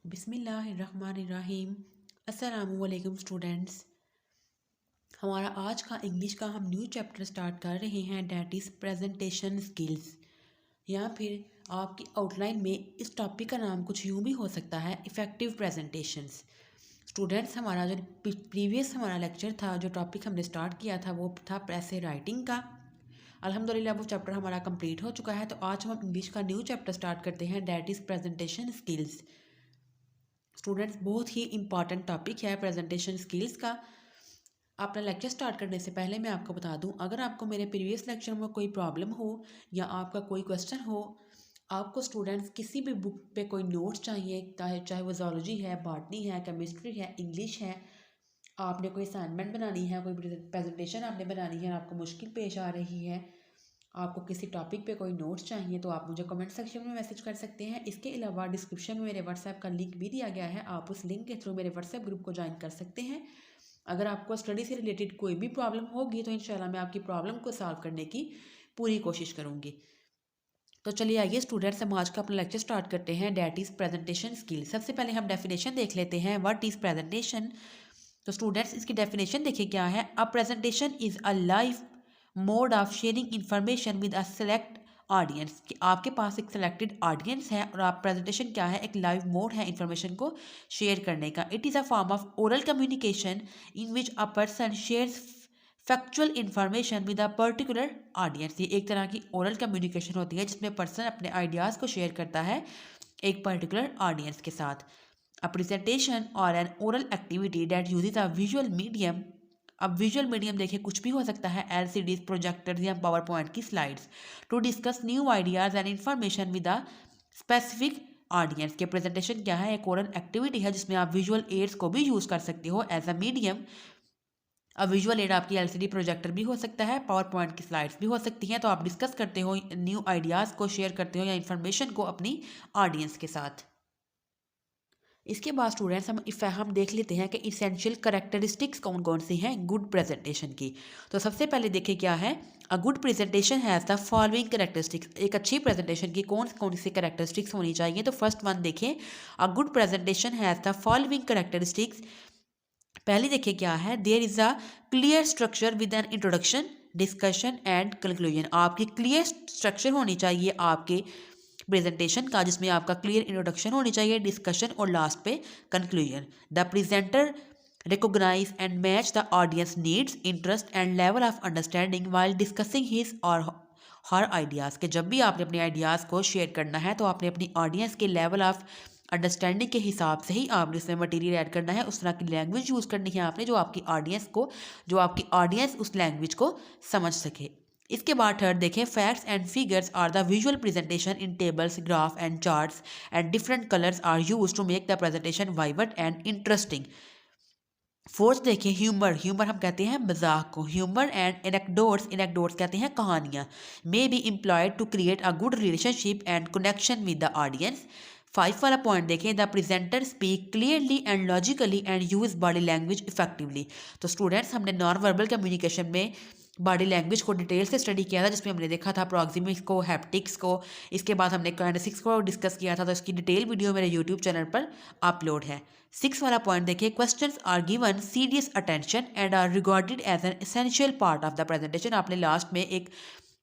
बिस्मिल्लाहिर्रहमानिर्रहीम। अस्सलामुअलैकुम स्टूडेंट्स। हमारा आज का इंग्लिश का हम न्यू चैप्टर स्टार्ट कर रहे हैं, डैट इज़ प्रेजेंटेशन स्किल्स। या फिर आपकी आउटलाइन में इस टॉपिक का नाम कुछ यूँ भी हो सकता है, इफ़ेक्टिव प्रेजेंटेशंस। स्टूडेंट्स, हमारा जो प्रीवियस हमारा लेक्चर था, जो टॉपिक हमने स्टार्ट किया था वो था प्रेसे राइटिंग का। अल्हम्दुलिल्लाह वो चैप्टर हमारा कंप्लीट हो चुका है। तो आज हम इंग्लिश का न्यू चैप्टर स्टार्ट करते हैं, that is presentation skills. Students, बहुत ही इंपॉर्टेंट टॉपिक है प्रेजेंटेशन स्किल्स का। अपना लेक्चर स्टार्ट करने से पहले मैं आपको बता दूं, अगर आपको मेरे प्रीवियस लेक्चर में कोई प्रॉब्लम हो या आपका कोई क्वेश्चन हो, आपको स्टूडेंट्स किसी भी बुक पे कोई नोट्स चाहिए, चाहे वो ज़ूलॉजी है, बॉटनी है, केमिस्ट्री है, इंग्लिश है, आपने कोई असाइनमेंट बनानी है, कोई प्रेजेंटेशन आपने बनानी है, आपको मुश्किल पेश आ रही है, आपको किसी टॉपिक पे कोई नोट्स चाहिए, तो आप मुझे कमेंट सेक्शन में मैसेज कर सकते हैं। इसके अलावा डिस्क्रिप्शन में मेरे व्हाट्सएप का लिंक भी दिया गया है, आप उस लिंक के थ्रू मेरे व्हाट्सएप ग्रुप को ज्वाइन कर सकते हैं। अगर आपको स्टडी से रिलेटेड कोई भी प्रॉब्लम होगी तो इंशाल्लाह मैं आपकी प्रॉब्लम को सॉल्व करने की पूरी कोशिश करूँगी। तो चलिए आइए स्टूडेंट्स, हम आज का अपना लेक्चर स्टार्ट करते हैं, डैट इज़ प्रेजेंटेशन स्किल। सबसे पहले हम डेफिनेशन देख लेते हैं, व्हाट इज़ प्रेजेंटेशन। तो स्टूडेंट्स, इसकी डेफिनेशन देखिए क्या है। A presentation is a live mode of sharing information with a select audience. कि आपके पास एक सेलेक्टेड ऑडियंस है और आप प्रेजेंटेशन क्या है, एक लाइव मोड है इंफॉर्मेशन को शेयर करने का। It is a form of oral communication in which a person shares factual information with a particular audience. ये एक तरह की ओरल कम्युनिकेशन होती है जिसमें पर्सन अपने आइडियाज़ को शेयर करता है एक पर्टिकुलर ऑडियंस के साथ। अ प्रेजेंटेशन और an oral activity that uses a visual medium. अब विजुअल मीडियम देखिए कुछ भी हो सकता है, एलसीडीज, प्रोजेक्टर्स या पावर पॉइंट की slides, to discuss new ideas and information with a specific audience. के प्रेजेंटेशन क्या है, एक ओरल एक्टिविटी है जिसमें आप विजुअल एड्स को भी यूज़ कर सकते हो एज अ मीडियम। अब विजुअल एड आपकी एलसीडी प्रोजेक्टर भी हो सकता है, पावर पॉइंट की स्लाइड्स भी हो सकती हैं। तो आप डिस्कस करते हो, न्यू आइडियाज़ को शेयर करते हो या इन्फॉर्मेशन को अपनी ऑडियंस के साथ। इसके बाद स्टूडेंट्स, हम देख लेते हैं कि इसेंशियल करेक्टरिस्टिक्स कौन कौन सी हैं गुड प्रेजेंटेशन की। तो सबसे पहले देखिए क्या है, अ good presentation has the following characteristics. एक अच्छी प्रेजेंटेशन की कौन कौन सी करेक्टरिस्टिक्स होनी चाहिए। तो फर्स्ट वन देखिए, a good presentation has the following characteristics. पहली देखिए क्या है, there is a clear structure with an introduction, discussion and conclusion. आपकी क्लियर स्ट्रक्चर होनी चाहिए आपके प्रेजेंटेशन का, जिसमें आपका क्लियर इंट्रोडक्शन होनी चाहिए, डिस्कशन और लास्ट पे conclusion. The presenter recognise and match the audience needs, interest and level of understanding while discussing his or her ideas. के जब भी आपने अपने आइडियाज़ को शेयर करना है तो आपने अपनी ऑडियंस के लेवल ऑफ अंडरस्टैंडिंग के हिसाब से ही आपने इसमें मटेरियल ऐड करना है, उस तरह की लैंग्वेज यूज़ करनी है आपने जो आपकी ऑडियंस उस लैंग्वेज को समझ सके। इसके बाद थर्ड देखें, facts and figures are the visual presentation in tables, graph and charts and different colours are use to make the presentation vibrant and interesting. Fourth देखिए, ह्यूमर हम कहते हैं मजाक को। ह्यूमर एंड एनेक्डोट्स कहते हैं कहानियाँ। May be employed to create a good relationship and connection with the audience. Five वाला पॉइंट देखें, the presenter speak clearly and logically and use body language effectively. तो स्टूडेंट्स, हमने नॉन वर्बल कम्युनिकेशन में body language को detail से study किया था, जिसमें हमने देखा था प्रॉक्सिमिक्स को, हैप्टिक्स को। इसके बाद हमने काइनेसिक्स को डिस्कस किया था, तो इसकी डिटेल वीडियो मेरे यूट्यूब चैनल पर अपलोड है। सिक्स वाला पॉइंट देखिए, questions are given serious attention and are regarded as an essential part of the presentation. आपने लास्ट में एक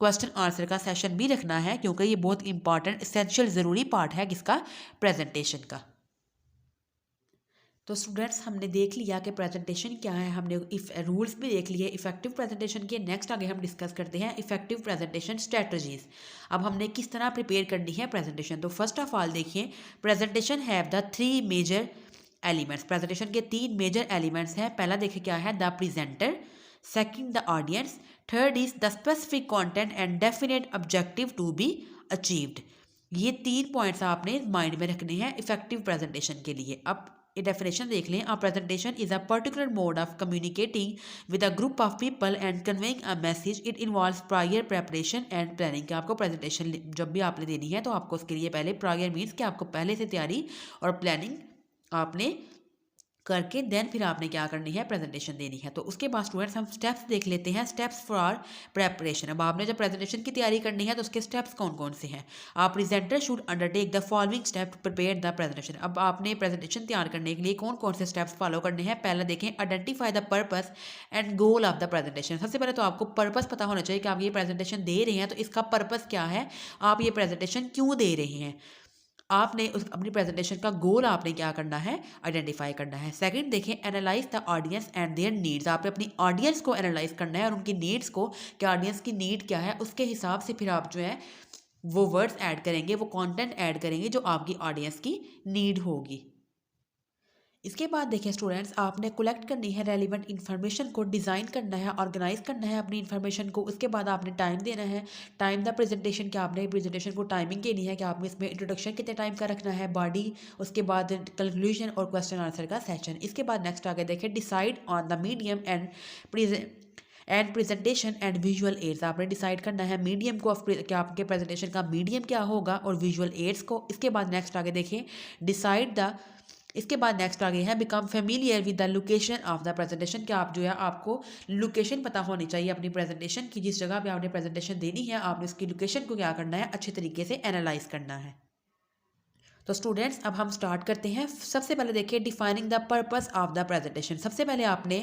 क्वेश्चन आंसर का सेशन भी रखना है, क्योंकि ये बहुत इंपॉर्टेंट एसेंशियल ज़रूरी पार्ट है किसका, प्रेजेंटेशन का। तो स्टूडेंट्स, हमने देख लिया कि प्रेजेंटेशन क्या है, हमने रूल्स भी देख लिए इफेक्टिव प्रेजेंटेशन के। नेक्स्ट आगे हम डिस्कस करते हैं इफेक्टिव प्रेजेंटेशन स्ट्रेटजीज। अब हमने किस तरह प्रिपेयर करनी है प्रेजेंटेशन। तो फर्स्ट ऑफ ऑल देखिए, presentation have the three major elements. Presentation के तीन मेजर एलिमेंट्स हैं। पहला देखिए क्या है, the presenter, second the audience, third is the specific content and definite objective to be achieved. ये तीन पॉइंट्स आपने माइंड में रखने हैं इफेक्टिव प्रेजेंटेशन के लिए। अब ये डेफिनेशन देख लें, a presentation is a particular mode of communicating with a group of people and conveying a message. It involves prior preparation and planning. कि आपको प्रेजेंटेशन जब भी आपने देनी है तो आपको उसके लिए पहले प्रायर मीन्स कि आपको पहले से तैयारी और प्लानिंग आपने करके देन फिर आपने क्या करनी है, प्रेजेंटेशन देनी है। तो उसके बाद स्टूडेंट्स हम स्टेप्स देख लेते हैं, स्टेप्स फॉर प्रेपरेशन। अब आपने जब प्रेजेंटेशन की तैयारी करनी है तो उसके स्टेप्स कौन कौन से हैं। आप presenter should undertake the following step to prepare the presentation. अब आपने प्रेजेंटेशन तैयार करने के लिए कौन कौन से स्टेप्स फॉलो करने हैं। पहले देखें, identify the purpose and goal of the presentation. सबसे पहले तो आपको पर्पस पता होना चाहिए कि आप ये प्रेजेंटेशन दे रहे हैं तो इसका पर्पस क्या है, आप ये प्रेजेंटेशन क्यों दे रहे हैं। आपने उस अपनी प्रेजेंटेशन का गोल आपने क्या करना है, आइडेंटिफाई करना है। सेकंड देखें, analyse the audience and there needs. आपने अपनी ऑडियंस को एनालाइज करना है और उनकी नीड्स को, कि ऑडियंस की नीड क्या है, उसके हिसाब से फिर आप जो है वो वर्ड्स ऐड करेंगे, वो कंटेंट ऐड करेंगे जो आपकी ऑडियंस की नीड होगी। इसके बाद देखिए स्टूडेंट्स, आपने कलेक्ट करनी है रेलिवेंट इन्फॉर्मेशन को, डिज़ाइन करना है, ऑर्गेनाइज करना है अपनी इन्फॉर्मेशन को। उसके बाद आपने टाइम देना है, टाइम द प्रेजेंटेशन, कि आपने प्रेजेंटेशन को टाइमिंग देनी है, कि आपने इसमें इंट्रोडक्शन कितने टाइम का रखना है, बॉडी, उसके बाद कंक्लूजन और क्वेश्चन आंसर का सेशन। इसके बाद नेक्स्ट आगे देखें, decide on the medium and presentation and visual aids. आपने डिसाइड करना है मीडियम को, कि आपके प्रेजेंटेशन का मीडियम क्या होगा, और विजुअल एड्स को। इसके बाद नेक्स्ट आगे देखें, डिसाइड द इसके बाद नेक्स्ट आगे है, become familiar with the location of the presentation. कि आप जो है, आपको लोकेशन पता होनी चाहिए अपनी प्रेजेंटेशन की, जिस जगह पे आपने प्रेजेंटेशन देनी है आपने उसकी लोकेशन को क्या करना है, अच्छे तरीके से एनालाइज करना है। तो स्टूडेंट्स अब हम स्टार्ट करते हैं। सबसे पहले देखिए, defining the purpose of the presentation. सबसे पहले आपने,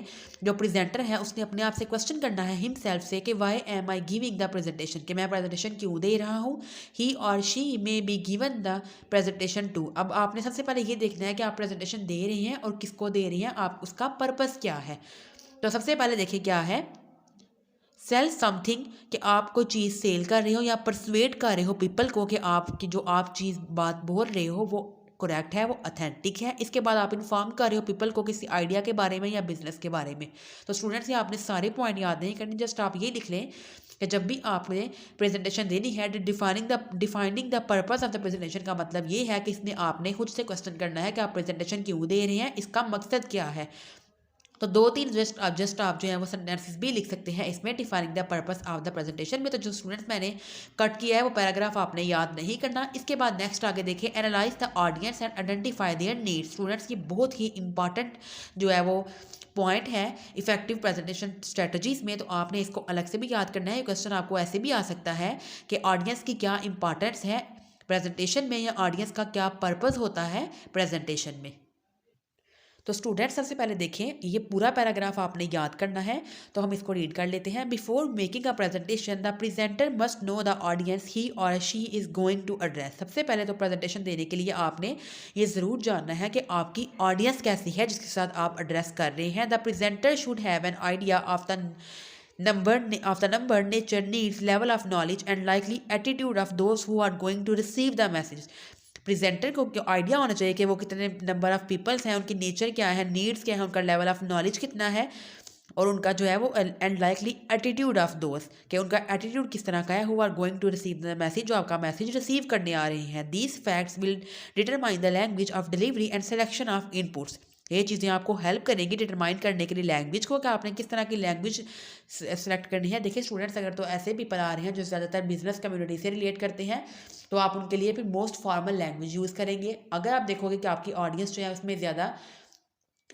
जो प्रेजेंटर है उसने अपने आप से क्वेश्चन करना है हिमसेल्फ से, कि why am I giving the presentation, कि मैं प्रेजेंटेशन क्यों दे रहा हूँ। He or she may be given the presentation to. अब आपने सबसे पहले ये देखना है कि आप प्रेजेंटेशन दे रहे हैं और किसको दे रही हैं, आप उसका पर्पस क्या है। तो सबसे पहले देखिए क्या है, सेल समथिंग, कि आप कोई चीज़ सेल कर रहे हो या परसुएट कर रहे हो पीपल को, कि आपकी जो आप चीज़ बात बोल रहे हो वो करेक्ट है, वो ऑथेंटिक है। इसके बाद आप इन्फॉर्म कर रहे हो पीपल को किसी आइडिया के बारे में या बिजनेस के बारे में। तो स्टूडेंट्स, ये आपने सारे पॉइंट याद नहीं करने, जस्ट आप ये लिख लें कि जब भी आपने प्रेजेंटेशन देनी है, defining the purpose of the presentation का मतलब ये है कि इसमें आपने खुद से क्वेश्चन करना है कि आप प्रेजेंटेशन क्यों दे रहे हैं, इसका मकसद क्या है। तो दो तीन जस्ट आप जो है वो सेंटेंसेस भी लिख सकते हैं इसमें, defining the purpose of the presentation में। तो जो स्टूडेंट्स मैंने कट किया है वो पैराग्राफ आपने याद नहीं करना। इसके बाद नेक्स्ट आगे देखिए, analyse the audience and identify there needs. Students, ये बहुत ही इंपॉर्टेंट जो है वो पॉइंट है इफेक्टिव प्रेजेंटेशन स्ट्रेटजीज में। तो आपने इसको अलग से भी याद करना है। क्वेश्चन आपको ऐसे भी आ सकता है कि ऑडियंस की क्या इंपॉर्टेंस है प्रेजेंटेशन में, या ऑडियंस का क्या पर्पस होता है प्रेजेंटेशन में। तो स्टूडेंट सबसे पहले देखें, ये पूरा पैराग्राफ आपने याद करना है। तो हम इसको रीड कर लेते हैं। Before making a presentation the presenter must know the audience he or she is going to address. सबसे पहले तो प्रेजेंटेशन देने के लिए आपने ये ज़रूर जानना है कि आपकी ऑडियंस कैसी है जिसके साथ आप एड्रेस कर रहे हैं। The presenter should have an idea of the number, nature, needs, level of knowledge and likely attitude of those who are going to receive the message। Presenter को आइडिया होना चाहिए कि वो कितने नंबर ऑफ पीपल्स हैं, उनकी nature क्या है, नीड्स क्या है, उनका लेवल ऑफ नॉलेज कितना है, और उनका जो है वो एंड लाइकली एटीट्यूड ऑफ दोस्त, कि उनका एटीट्यूड किस तरह का है, who are going to receive the message, जो आपका मैसेज रिसीव करने आ रहे हैं। These facts will determine the language of delivery and selection of inputs. ये चीज़ें आपको हेल्प करेंगी डिटरमाइन करने के लिए लैंग्वेज को, कि आपने किस तरह की लैंग्वेज सेलेक्ट करनी है। देखिए स्टूडेंट्स, अगर तो ऐसे भी पढ़ा रहे हैं जो ज़्यादातर बिजनेस कम्युनिटी से रिलेट करते हैं, तो आप उनके लिए फिर मोस्ट फॉर्मल लैंग्वेज यूज़ करेंगे। अगर आप देखोगे कि आपकी ऑडियंस जो है उसमें ज़्यादा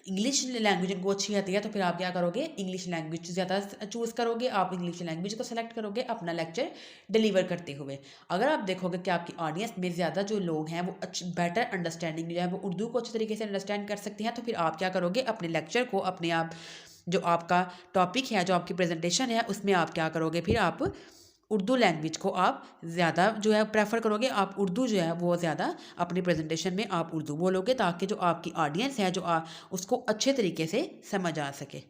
इंग्लिश लैंग्वेज उनको अच्छी आती है, तो फिर आप क्या करोगे, इंग्लिश लैंग्वेज ज़्यादा चूज़ करोगे, आप इंग्लिश लैंग्वेज को सेलेक्ट करोगे अपना लेक्चर डिलीवर करते हुए। अगर आप देखोगे कि आपकी ऑडियंस में ज़्यादा जो लोग हैं वो बेटर अंडरस्टैंडिंग जो है वो उर्दू को अच्छे तरीके से अंडरस्टैंड कर सकते हैं, तो फिर आप क्या करोगे, अपने लेक्चर को, अपने आप जो आपका टॉपिक है, जो आपकी प्रेजेंटेशन है, उसमें आप क्या करोगे, फिर आप उर्दू लैंग्वेज को आप ज़्यादा जो है प्रेफर करोगे। आप उर्दू जो है वो ज़्यादा अपनी प्रेजेंटेशन में आप उर्दू बोलोगे, ताकि जो आपकी ऑडियंस है जो उसको अच्छे तरीके से समझ आ सके।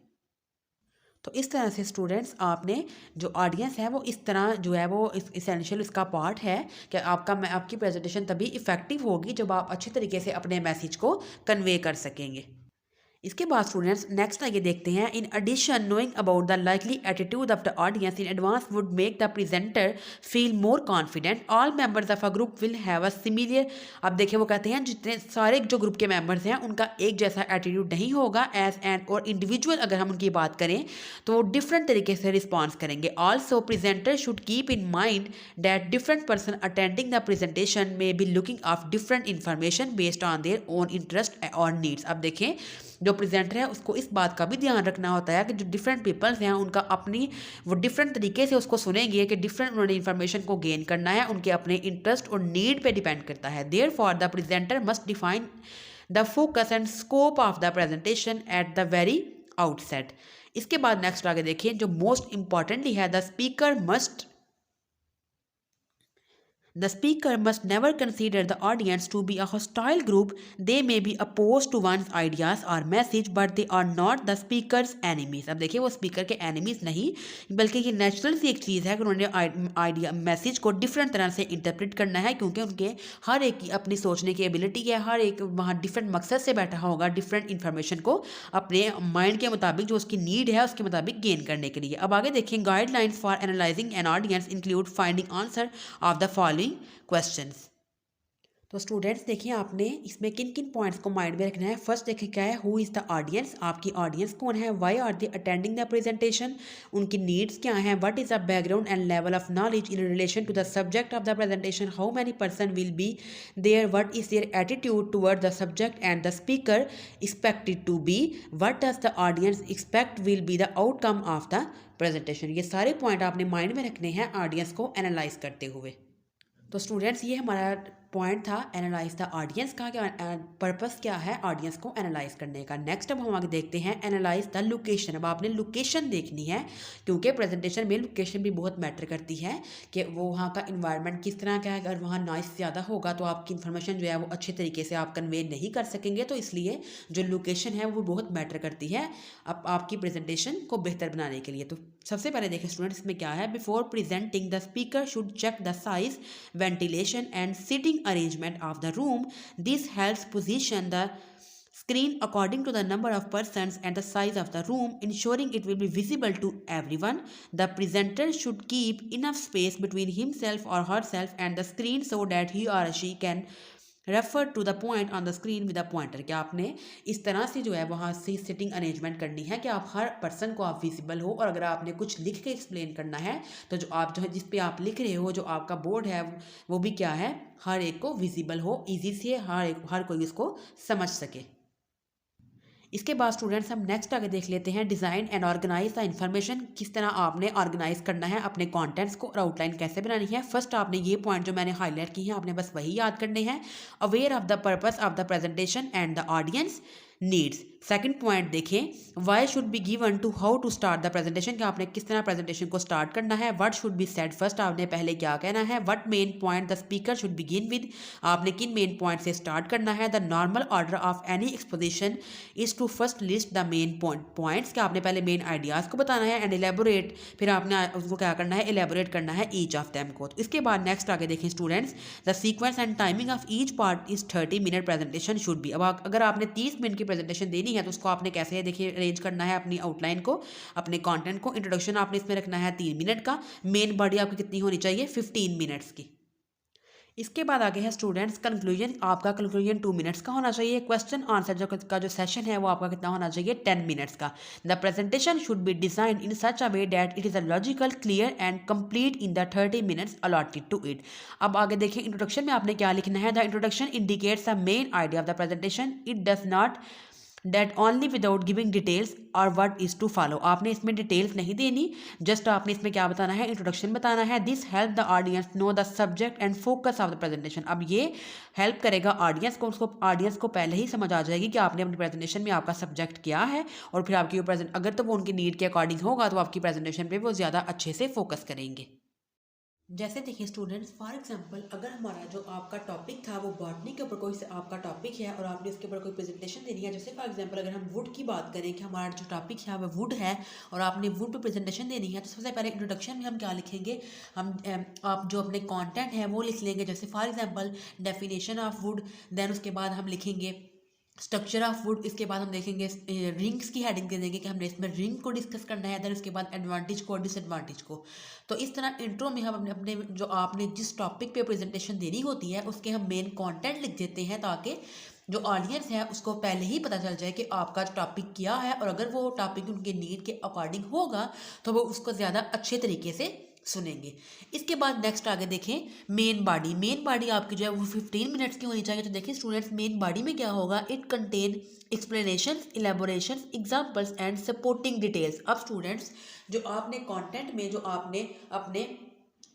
तो इस तरह से स्टूडेंट्स, आपने जो ऑडियंस है वो इस तरह जो है वो इसेंशियल इसका पार्ट है, कि आपकी प्रेजेंटेशन तभी इफ़ेक्टिव होगी जब आप अच्छे तरीके से अपने मैसेज को कन्वे कर सकेंगे। इसके बाद स्टूडेंट्स नेक्स्ट आगे देखते हैं, in addition knowing about the likely attitude of the audience in advance would make the presenter feel more confident. All members of a group will have a similar. अब देखिए वो कहते हैं जितने सारे जो ग्रुप के मेंबर्स हैं उनका एक जैसा एटीट्यूड नहीं होगा एज एंड, और इंडिविजुअल अगर हम उनकी बात करें तो वो डिफरेंट तरीके से रिस्पॉन्स करेंगे। Also presenter should keep in mind that different person attending the presentation may be looking of different information based on their own interest और नीड्स। अब देखें जो प्रेजेंटर है उसको इस बात का भी ध्यान रखना होता है कि जो डिफरेंट पीपल्स हैं उनका अपनी वो डिफरेंट तरीके से उसको सुनेंगे कि डिफरेंट उन्होंने इन्फॉर्मेशन को गेन करना है, उनके अपने इंटरेस्ट और नीड पे डिपेंड करता है। Therefore the presenter must define the focus and scope of the presentation at the very outset. इसके बाद नेक्स्ट आगे देखिए, जो मोस्ट इंपॉर्टेंटली है, The speaker must never consider the audience to be a hostile group. They may be opposed to one's ideas or message, but they are not the speaker's enemies. अब देखिए वो speaker के enemies नहीं, बल्कि ये natural सी एक चीज़ है कि उन्होंने आइडिया मैसेज को डिफरेंट तरह से इंटरप्रेट करना है, क्योंकि उनके हर एक की अपनी सोचने की एबिलिटी है, हर एक वहाँ डिफरेंट मकसद से बैठा होगा डिफरेंट इन्फॉर्मेशन को अपने माइंड के मुताबिक जो उसकी नीड है उसके मुताबिक गेन करने के लिए। अब आगे देखें, guidelines for analysing an audience include finding answer of the following questions. तो स्टूडेंट्स देखिए आपने इसमें किन किन पॉइंट्स को माइंड में रखना है। फर्स्ट देखिए क्या है, हु इज़ द ऑडियंस, आपकी ऑडियंस कौन है, why are they attending the presentation, उनकी नीड्स क्या हैं, what is the background and level of knowledge in relation to the subject of the presentation, how many person will be there, what is their attitude toward the subject and the speaker expected to be, what does the audience expect will be the outcome of the presentation. ये सारे point आपने mind में रखने हैं audience को analyse करते हुए। तो स्टूडेंट्स ये हमारा पॉइंट था एनालाइज द ऑडियंस का, पर्पस क्या है ऑडियंस को एनालाइज करने का। नेक्स्ट अब हम आगे देखते हैं एनालाइज द लोकेशन। अब आपने लोकेशन देखनी है, क्योंकि प्रेजेंटेशन में लोकेशन भी बहुत मैटर करती है कि वो वहाँ का इन्वायरमेंट किस तरह का है। अगर वहाँ नॉइस ज़्यादा होगा तो आपकी इन्फॉर्मेशन जो है वो अच्छे तरीके से आप कन्वे नहीं कर सकेंगे, तो इसलिए जो लोकेशन है वो बहुत मैटर करती है आपकी प्रेजेंटेशन को बेहतर बनाने के लिए। तो सबसे पहले देखें स्टूडेंट्स इसमें क्या है, before presenting the speaker should check the size, ventilation and sitting arrangement of the room. This helps position the screen according to the number of persons and the size of the room, ensuring it will be visible to everyone. The presenter should keep enough space between himself or herself and the screen so that he or she can refer to the point on the screen with a pointer. क्या आपने इस तरह से जो है वहाँ से sitting arrangement करनी है कि आप हर पर्सन को आप विजिबल हो, और अगर आपने कुछ लिख के एक्सप्लेन करना है तो जो आप जो है जिस पे आप लिख रहे हो, जो आपका बोर्ड है वो भी क्या है, हर एक को विजिबल हो, ईजी से हर कोई इसको समझ सके। इसके बाद स्टूडेंट्स हम नेक्स्ट आगे देख लेते हैं design and organise the information. किस तरह आपने ऑर्गेनाइज करना है अपने कंटेंट्स को और आउटलाइन कैसे बनानी है। फर्स्ट आपने ये पॉइंट जो मैंने हाईलाइट की है आपने बस वही याद करने हैं। Aware of the purpose of the presentation and the audience needs. Second point देखें, why should be given to how to start the presentation, कि आपने किस तरह प्रेजेंटेशन को स्टार्ट करना है। What should be said first, आपने पहले क्या कहना है। What main point the speaker should begin with, आपने किन मेन पॉइंट से स्टार्ट करना है। The normal order of any exposition is to first list the main points, कि आपने पहले मेन आइडियाज़ को बताना है एंड एलेबोरेट, फिर आपने उसको क्या करना है, एलेबोरेट करना है ईच ऑफ दैम को। तो इसके बाद नेक्स्ट आगे देखें students, the sequence and timing of each part is 30 minute presentation should B. अब अगर आपने 30 मिनट की प्रेजेंटेशन देनी है तो उसको आपने कैसे देखिए अरेंज करना है अपनी आउटलाइन को, अपने कंटेंट को। इंट्रोडक्शन आपने इसमें रखना है 3 मिनट का, मेन बॉडी आपकी कितनी होनी चाहिए 15 मिनट्स की। इसके बाद आगे है स्टूडेंट्स कंक्लूजन, आपका कंक्लूजन 2 मिनट्स का होना चाहिए। क्वेश्चन आंसर का जो सेशन है वो आपका कितना होना चाहिए 10 मिनट्स का। The presentation should be design in such a way that it is a logical, clear and complete in the 30 minutes allotted to it. अब आगे देखिए इंट्रोडक्शन में आपने क्या लिखना है। The introduction indicates the main idea of the presentation, it does not that only without giving details or what is to follow. आपने इसमें डिटेल्स नहीं देनी, जस्ट आपने इसमें क्या बताना है, इंट्रोडक्शन बताना है। This help the audience know the subject and focus of the presentation. अब ये हेल्प करेगा ऑडियंस को, उसको ऑडियंस को पहले ही समझ आ जाएगी कि आपने अपनी प्रेजेंटेशन में आपका सब्जेक्ट क्या है, और फिर आपकी अगर तो वो उनकी नीड के अकॉर्डिंग होगा तो आपकी प्रेजेंटेशन पर वो ज़्यादा अच्छे से फोकस करेंगे। जैसे देखिए स्टूडेंट्स, फॉर एग्जांपल अगर हमारा जो आपका टॉपिक था वो बॉटनी के ऊपर कोई आपका टॉपिक है और आपने उसके ऊपर कोई प्रेजेंटेशन देनी है। जैसे फॉर एग्जांपल अगर हम वुड की बात करें कि हमारा जो टॉपिक है वो वुड है और आपने वुड पे प्रेजेंटेशन देनी है, तो सबसे पहले इंट्रोडक्शन में हम क्या लिखेंगे, हम आप जो अपने कंटेंट है वो लिख लेंगे। जैसे for example definition of wood, then उसके बाद हम लिखेंगे स्ट्रक्चर ऑफ वुड, इसके बाद हम देखेंगे रिंग्स की हेडिंग दे देंगे कि हमने इसमें रिंग को डिस्कस करना है, देन उसके बाद एडवांटेज को और डिसएडवांटेज को। तो इस तरह इंट्रो में हम अपने जो आपने जिस टॉपिक पे प्रेजेंटेशन देनी होती है उसके हम मेन कंटेंट लिख देते हैं, ताकि जो ऑडियंस है उसको पहले ही पता चल जाए कि आपका टॉपिक क्या है, और अगर वो टॉपिक उनके नीड के अकॉर्डिंग होगा तो वो उसको ज़्यादा अच्छे तरीके से सुनेंगे। इसके बाद नेक्स्ट आगे देखें मेन बॉडी। मेन बॉडी आपकी जो है वो 15 मिनट्स की होनी चाहिए। तो देखिए स्टूडेंट्स, मेन बॉडी में क्या होगा, it contain explanation, elaboration, examples and supporting details. अब स्टूडेंट्स, जो आपने कंटेंट में जो आपने अपने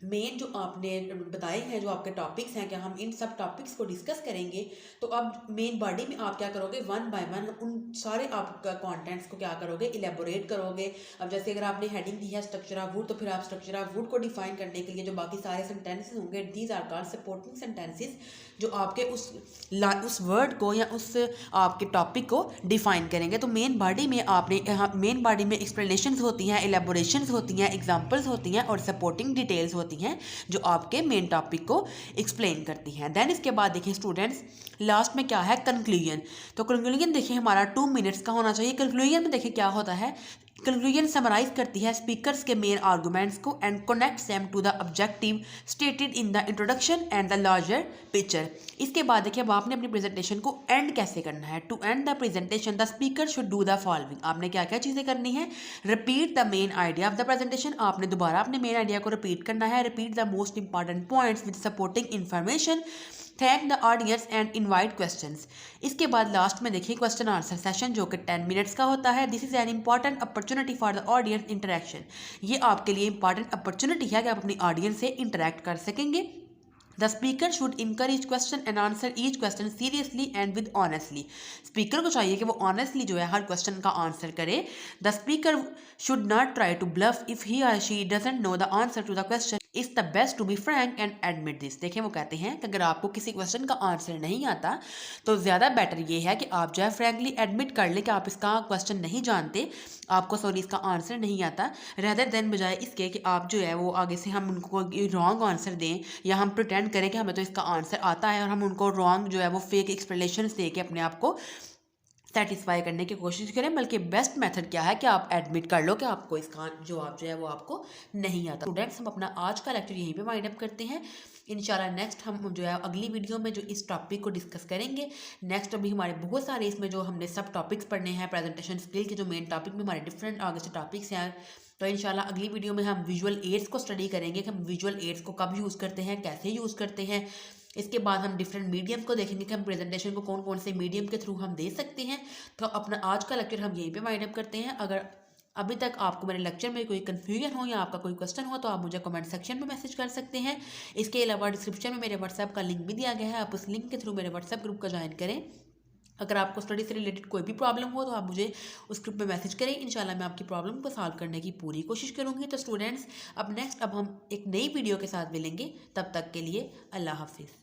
मेन जो आपने बताए हैं, जो आपके टॉपिक्स हैं, क्या हम इन सब टॉपिक्स को डिस्कस करेंगे। तो अब मेन बॉडी में आप क्या करोगे, वन बाय वन उन सारे आपका कंटेंट्स को क्या करोगे, इलेबोरेट करोगे। अब जैसे अगर आपने हेडिंग दी है स्ट्रक्चर ऑफ वुड, तो फिर आप स्ट्रक्चर ऑफ वुड को डिफाइन करने के लिए जो बाकी सारे सेंटेंसेस होंगे, these are called supporting sentences, जो आपके उस वर्ड को या उस आपके टॉपिक को डिफाइन करेंगे। तो मेन बॉडी में आपने मेन बॉडी में एक्सप्लेनेशंस होती हैं, इलेबोरेशंस होती हैं, एग्जांपल्स होती हैं और सपोर्टिंग डिटेल्स होती हैं, जो आपके मेन टॉपिक को एक्सप्लेन करती हैं। देन इसके बाद देखिए स्टूडेंट्स, लास्ट में क्या है, कंक्लूजन। तो कंक्लूजन देखिए हमारा 2 मिनट्स का होना चाहिए। कंक्लूजन में देखिए क्या होता है, कंक्लूजन समराइज करती है स्पीकर्स के मेन आर्गूमेंट्स को and connects them to the objective stated in the introduction and the larger picture. इसके बाद देखिए अब आपने अपनी प्रेजेंटेशन को एंड कैसे करना है। To end the presentation the speaker should do the following. आपने क्या क्या चीज़ें करनी है, repeat the main idea of the presentation. आपने दोबारा अपने मेन आइडिया को रिपीट करना है। Repeat the most important points with supporting information. Thank the audience and invite questions. इसके बाद लास्ट में देखिए क्वेश्चन आंसर सेशन, जो कि 10 मिनट्स का होता है। This is an important opportunity for the audience interaction. ये आपके लिए इंपॉर्टेंट अपॉर्चुनिटी है कि आप अपनी ऑडियंस से इंटरेक्ट कर सकेंगे। The speaker should encourage question and answer each question seriously and with honestly. Speaker को चाहिए कि वो ऑनेस्टली जो है हर क्वेश्चन का आंसर करे। The speaker should not try to bluff if he or she doesn't know the answer to the question. Is the best to be frank and admit this. देखिए वो कहते हैं कि अगर आपको किसी क्वेश्चन का आंसर नहीं आता तो ज़्यादा बेटर ये है कि आप जो है फ्रैंकली एडमिट कर लें कि आप इसका क्वेश्चन नहीं जानते, आपको इसका आंसर नहीं आता, रेदर देन बजाय इसके कि आप जो है वो आगे से हम उनको रॉन्ग आंसर दें या हम प्रिटेंड करें कि हमें तो इसका आंसर आता है और हम उनको रॉन्ग जो है वो फेक एक्सप्लेनेशन दे के अपने आप को सेटिस्फाई करने की कोशिश करें। बल्कि बेस्ट मेथड क्या है कि आप एडमिट कर लो कि आपको इसका जवाब जो है वो आपको नहीं आता। स्टूडेंट्स, हम अपना आज का लेक्चर यहीं पे वाइंड अप करते हैं। इंशाल्लाह नेक्स्ट हम जो है अगली वीडियो में जो इस टॉपिक को डिस्कस करेंगे। नेक्स्ट अभी हमारे बहुत सारे इसमें जो हमने सब टॉपिक्स पढ़ने हैं, प्रेजेंटेशन स्किल के जो मेन टॉपिक में हमारे डिफरेंट आगे से टॉपिक्स हैं। तो इंशाल्लाह अगली वीडियो में हम विजुअल एड्स को स्टडी करेंगे कि हम विजुअल एड्स को कब यूज़ करते हैं, कैसे यूज़ करते हैं। इसके बाद हम डिफरेंट मीडियम को देखेंगे कि हम प्रेजेंटेशन को कौन कौन से मीडियम के थ्रू हम दे सकते हैं। तो अपना आज का लेक्चर हम यहीं पे वाइंड अप करते हैं। अगर अभी तक आपको मेरे लेक्चर में कोई कन्फ्यूजन हो या आपका कोई क्वेश्चन हो तो आप मुझे कमेंट सेक्शन में मैसेज कर सकते हैं। इसके अलावा डिस्क्रिप्शन में मेरे व्हाट्सएप का लिंक भी दिया गया है, आप उस लिंक के थ्रू मेरे व्हाट्सएप ग्रुप का ज्वाइन करें। अगर आपको स्टडी से रिलेटेड कोई भी प्रॉब्लम हो तो आप मुझे उस ग्रुप में मैसेज करें। इंशाल्लाह मैं आपकी प्रॉब्लम को सॉल्व करने की पूरी कोशिश करूँगी। तो स्टूडेंट्स, अब हम एक नई वीडियो के साथ मिलेंगे। तब तक के लिए अल्लाह हाफिज़।